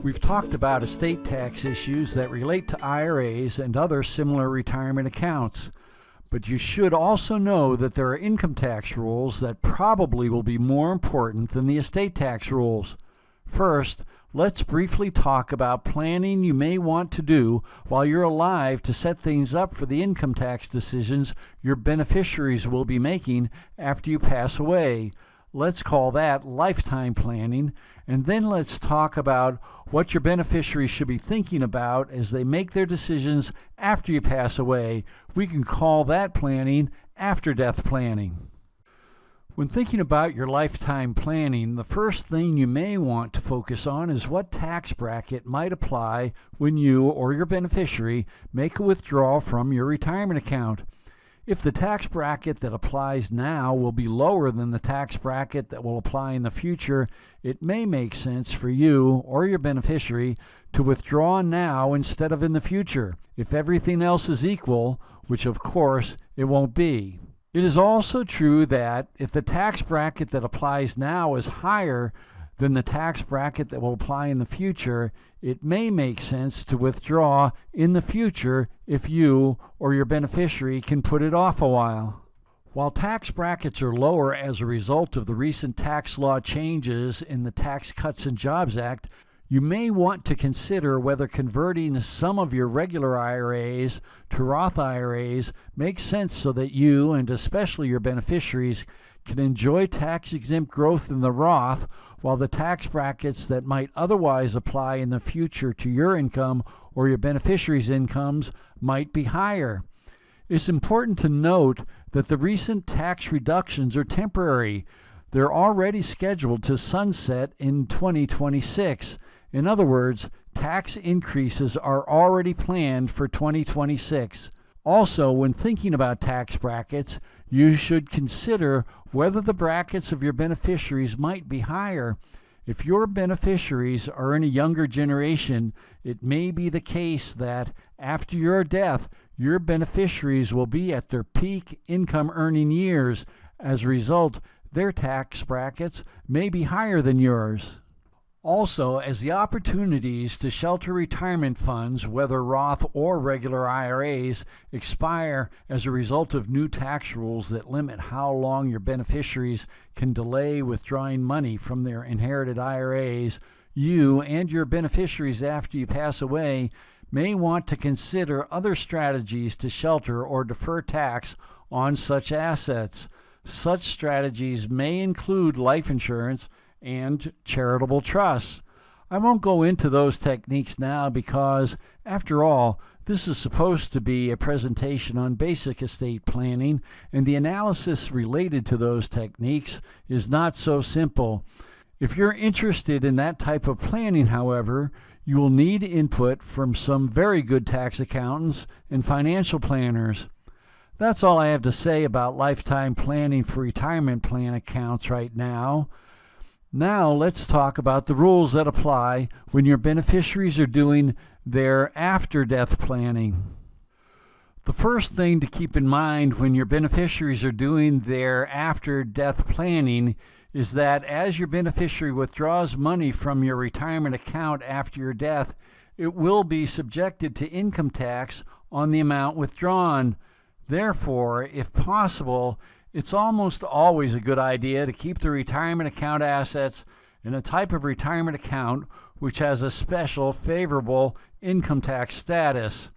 We've talked about estate tax issues that relate to IRAs and other similar retirement accounts. But you should also know that there are income tax rules that probably will be more important than the estate tax rules. First, let's briefly talk about planning you may want to do while you're alive to set things up for the income tax decisions your beneficiaries will be making after you pass away. Let's call that lifetime planning, and then let's talk about what your beneficiaries should be thinking about as they make their decisions after you pass away. We can call that planning after-death planning. When thinking about your lifetime planning, the first thing you may want to focus on is what tax bracket might apply when you or your beneficiary make a withdrawal from your retirement account. If the tax bracket that applies now will be lower than the tax bracket that will apply in the future, it may make sense for you or your beneficiary to withdraw now instead of in the future, if everything else is equal, which of course it won't be. It is also true that if the tax bracket that applies now is higher than the tax bracket that will apply in the future, it may make sense to withdraw in the future if you or your beneficiary can put it off a while. While tax brackets are lower as a result of the recent tax law changes in the Tax Cuts and Jobs Act, you may want to consider whether converting some of your regular IRAs to Roth IRAs makes sense so that you, and especially your beneficiaries, can enjoy tax-exempt growth in the Roth while the tax brackets that might otherwise apply in the future to your income or your beneficiaries' incomes might be higher. It's important to note that the recent tax reductions are temporary. They're already scheduled to sunset in 2026. In other words, tax increases are already planned for 2026. Also, when thinking about tax brackets, you should consider whether the brackets of your beneficiaries might be higher. If your beneficiaries are in a younger generation, it may be the case that after your death, your beneficiaries will be at their peak income earning years. As a result, their tax brackets may be higher than yours. Also, as the opportunities to shelter retirement funds, whether Roth or regular IRAs, expire as a result of new tax rules that limit how long your beneficiaries can delay withdrawing money from their inherited IRAs, you and your beneficiaries after you pass away may want to consider other strategies to shelter or defer tax on such assets. Such strategies may include life insurance and charitable trusts. I won't go into those techniques now because, after all, this is supposed to be a presentation on basic estate planning, and the analysis related to those techniques is not so simple. If you're interested in that type of planning, however, you will need input from some very good tax accountants and financial planners. That's all I have to say about lifetime planning for retirement plan accounts right now. Now let's talk about the rules that apply when your beneficiaries are doing their after-death planning. The first thing to keep in mind when your beneficiaries are doing their after-death planning is that as your beneficiary withdraws money from your retirement account after your death, it will be subjected to income tax on the amount withdrawn. Therefore, if possible, it's almost always a good idea to keep the retirement account assets in a type of retirement account which has a special favorable income tax status.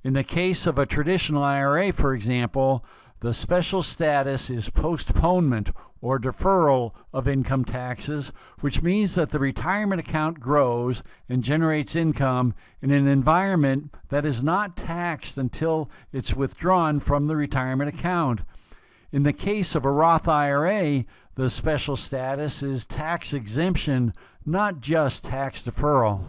In the case of a traditional IRA, for example, the special status is postponement or deferral of income taxes, which means that the retirement account grows and generates income in an environment that is not taxed until it's withdrawn from the retirement account. In the case of a Roth IRA, the special status is tax exemption, not just tax deferral.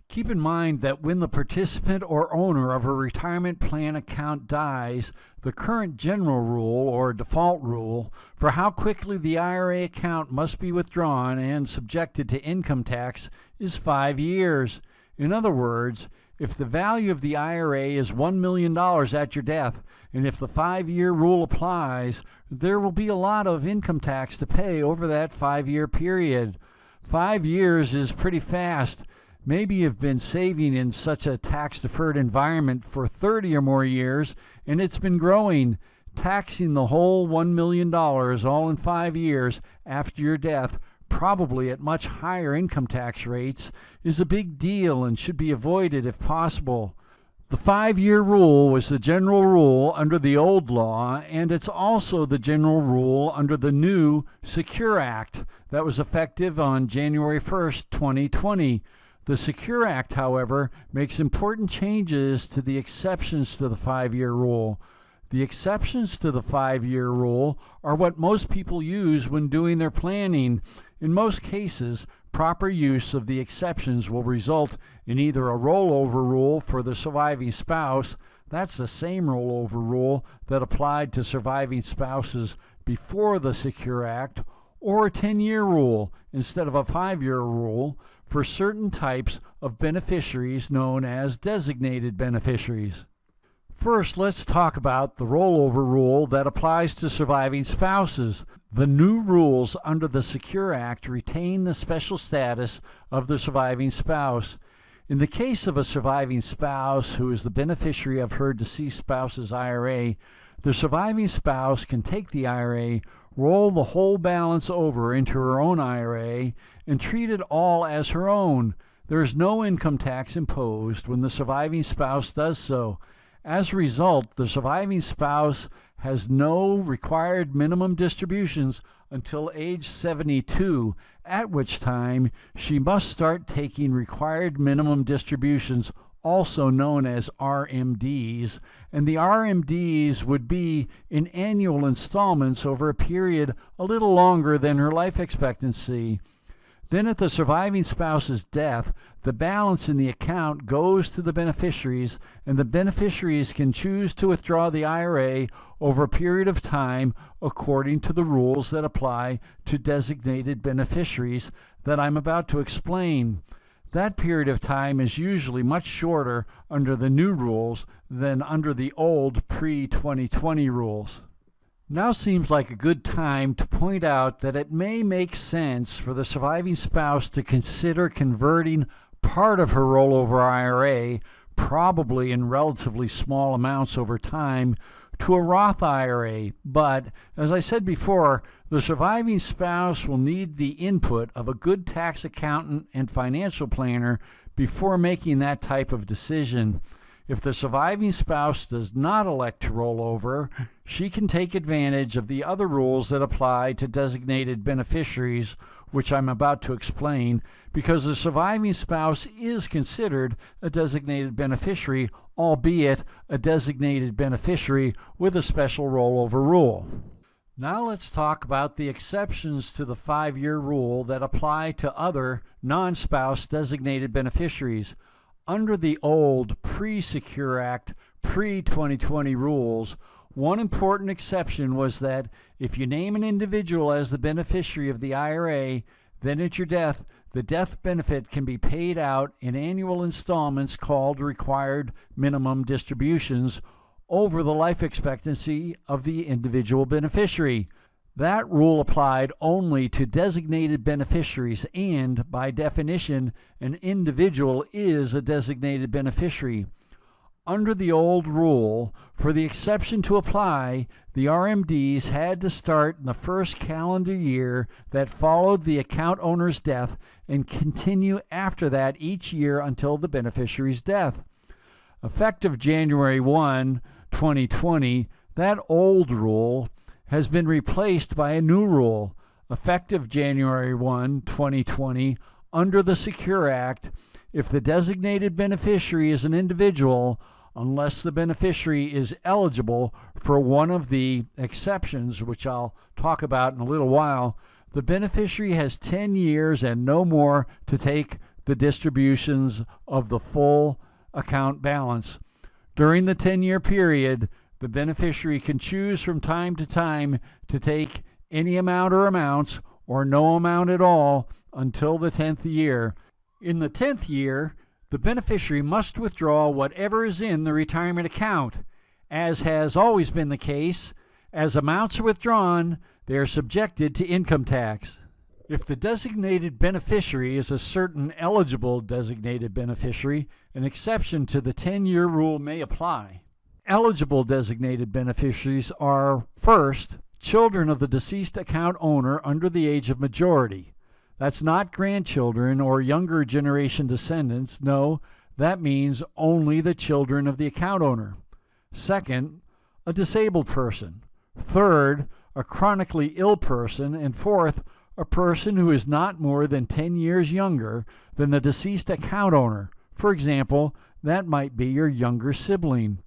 Keep in mind that when the participant or owner of a retirement plan account dies, the current general rule or default rule for how quickly the IRA account must be withdrawn and subjected to income tax is 5 years. In other words, if the value of the IRA is $1 million at your death, and if the 5-year rule applies, there will be a lot of income tax to pay over that 5-year period. 5 years is pretty fast. Maybe you've been saving in such a tax-deferred environment for 30 or more years, and it's been growing. Taxing the whole $1 million all in 5 years after your death, probably at much higher income tax rates, is a big deal and should be avoided if possible. The 5-year rule was the general rule under the old law, and it's also the general rule under the new Secure Act that was effective on January 1st, 2020. The Secure Act, however, makes important changes to the exceptions to the 5-year rule. The exceptions to the 5-year rule are what most people use when doing their planning. In most cases, proper use of the exceptions will result in either a rollover rule for the surviving spouse, that's the same rollover rule that applied to surviving spouses before the Secure Act, or a 10-year rule instead of a 5-year rule for certain types of beneficiaries known as designated beneficiaries. First, let's talk about the rollover rule that applies to surviving spouses. The new rules under the Secure Act retain the special status of the surviving spouse. In the case of a surviving spouse who is the beneficiary of her deceased spouse's IRA, the surviving spouse can take the IRA, roll the whole balance over into her own IRA, and treat it all as her own. There is no income tax imposed when the surviving spouse does so. As a result, the surviving spouse has no required minimum distributions until age 72, at which time she must start taking required minimum distributions, also known as RMDs, and the RMDs would be in annual installments over a period a little longer than her life expectancy. Then at the surviving spouse's death, the balance in the account goes to the beneficiaries, and the beneficiaries can choose to withdraw the IRA over a period of time according to the rules that apply to designated beneficiaries that I'm about to explain. That period of time is usually much shorter under the new rules than under the old pre-2020 rules. Now seems like a good time to point out that it may make sense for the surviving spouse to consider converting part of her rollover IRA, probably in relatively small amounts over time, to a Roth IRA. But, as I said before, the surviving spouse will need the input of a good tax accountant and financial planner before making that type of decision. If the surviving spouse does not elect to roll over, she can take advantage of the other rules that apply to designated beneficiaries, which I'm about to explain, because the surviving spouse is considered a designated beneficiary, albeit a designated beneficiary with a special rollover rule. Now let's talk about the exceptions to the 5-year rule that apply to other non-spouse designated beneficiaries. Under the old pre-Secure Act, pre-2020 rules, one important exception was that if you name an individual as the beneficiary of the IRA, then at your death, the death benefit can be paid out in annual installments called required minimum distributions over the life expectancy of the individual beneficiary. That rule applied only to designated beneficiaries, and, by definition, an individual is a designated beneficiary. Under the old rule, for the exception to apply, the RMDs had to start in the first calendar year that followed the account owner's death and continue after that each year until the beneficiary's death. Effective January 1, 2020, that old rule has been replaced by a new rule, effective January 1, 2020, under the Secure Act. If the designated beneficiary is an individual, unless the beneficiary is eligible for one of the exceptions, which I'll talk about in a little while, the beneficiary has 10 years and no more to take the distributions of the full account balance. During the 10-year period, the beneficiary can choose from time to time to take any amount or amounts, or no amount at all, until the 10th year. In the 10th year, the beneficiary must withdraw whatever is in the retirement account. As has always been the case, as amounts are withdrawn, they are subjected to income tax. If the designated beneficiary is a certain eligible designated beneficiary, an exception to the 10-year rule may apply. Eligible designated beneficiaries are, first, children of the deceased account owner under the age of majority. That's not grandchildren or younger generation descendants. No, that means only the children of the account owner. Second, a disabled person. Third, a chronically ill person. And fourth, a person who is not more than 10 years younger than the deceased account owner. For example, that might be your younger sibling.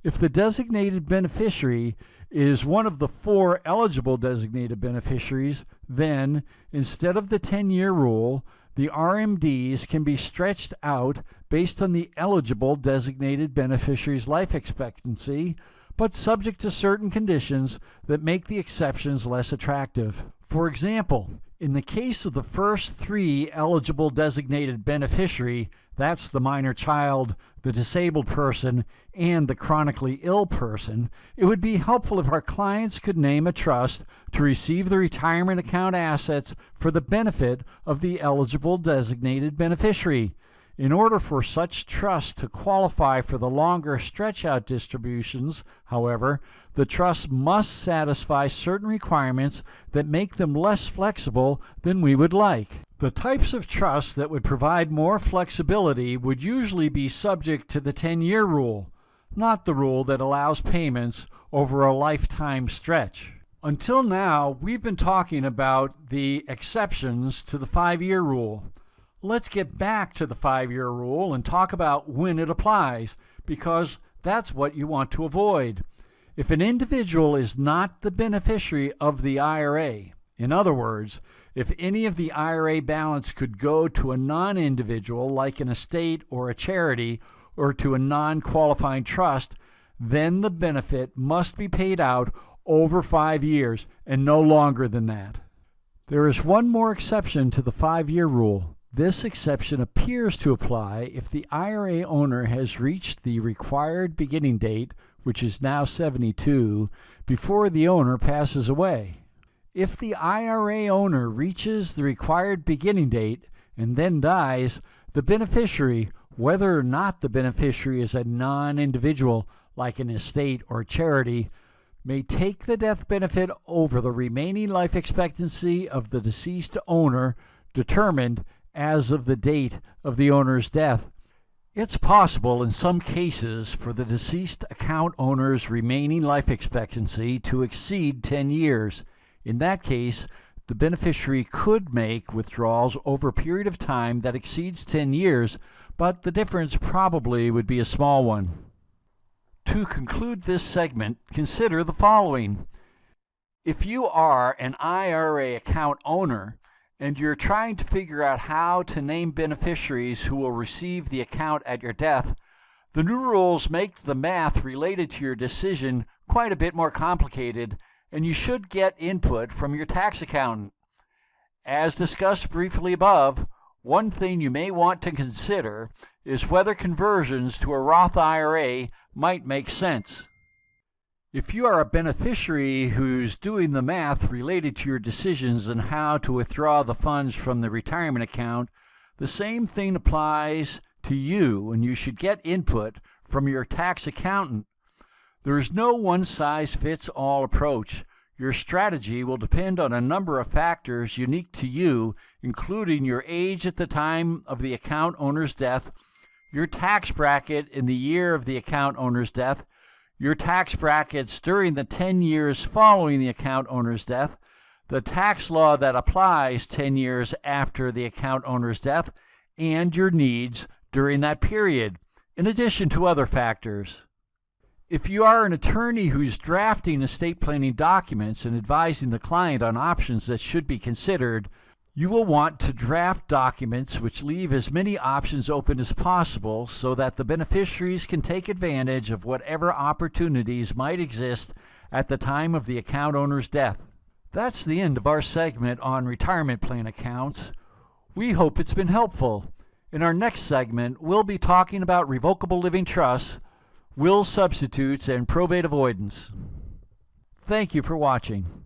If the designated beneficiary is one of the 4 eligible designated beneficiaries, then, instead of the 10-year rule, the RMDs can be stretched out based on the eligible designated beneficiary's life expectancy, but subject to certain conditions that make the exceptions less attractive. For example, in the case of the first 3 eligible designated beneficiary, that's the minor child, the disabled person, and the chronically ill person, it would be helpful if our clients could name a trust to receive the retirement account assets for the benefit of the eligible designated beneficiary. In order for such trust to qualify for the longer stretch-out distributions, however, the trust must satisfy certain requirements that make them less flexible than we would like. The types of trusts that would provide more flexibility would usually be subject to the 10-year rule, not the rule that allows payments over a lifetime stretch. Until now, we've been talking about the exceptions to the 5-year rule. Let's get back to the 5-year rule and talk about when it applies, because that's what you want to avoid. If an individual is not the beneficiary of the IRA, in other words, if any of the IRA balance could go to a non-individual like an estate or a charity or to a non-qualifying trust, then the benefit must be paid out over 5 years and no longer than that. There is one more exception to the 5-year rule. This exception appears to apply if the IRA owner has reached the required beginning date, which is now 72, before the owner passes away. If the IRA owner reaches the required beginning date and then dies, the beneficiary, whether or not the beneficiary is a non-individual like an estate or charity, may take the death benefit over the remaining life expectancy of the deceased owner determined as of the date of the owner's death. It's possible in some cases for the deceased account owner's remaining life expectancy to exceed 10 years. In that case, the beneficiary could make withdrawals over a period of time that exceeds 10 years, but the difference probably would be a small one. To conclude this segment, consider the following. If you are an IRA account owner and you're trying to figure out how to name beneficiaries who will receive the account at your death, the new rules make the math related to your decision quite a bit more complicated, and you should get input from your tax accountant. As discussed briefly above, one thing you may want to consider is whether conversions to a Roth IRA might make sense. If you are a beneficiary who's doing the math related to your decisions on how to withdraw the funds from the retirement account, the same thing applies to you, and you should get input from your tax accountant. There is no one-size-fits-all approach. Your strategy will depend on a number of factors unique to you, including your age at the time of the account owner's death, your tax bracket in the year of the account owner's death, your tax brackets during the 10 years following the account owner's death, the tax law that applies 10 years after the account owner's death, and your needs during that period, in addition to other factors. If you are an attorney who's drafting estate planning documents and advising the client on options that should be considered, you will want to draft documents which leave as many options open as possible so that the beneficiaries can take advantage of whatever opportunities might exist at the time of the account owner's death. That's the end of our segment on retirement plan accounts. We hope it's been helpful. In our next segment, we'll be talking about revocable living trusts, will substitutes, and probate avoidance. Thank you for watching.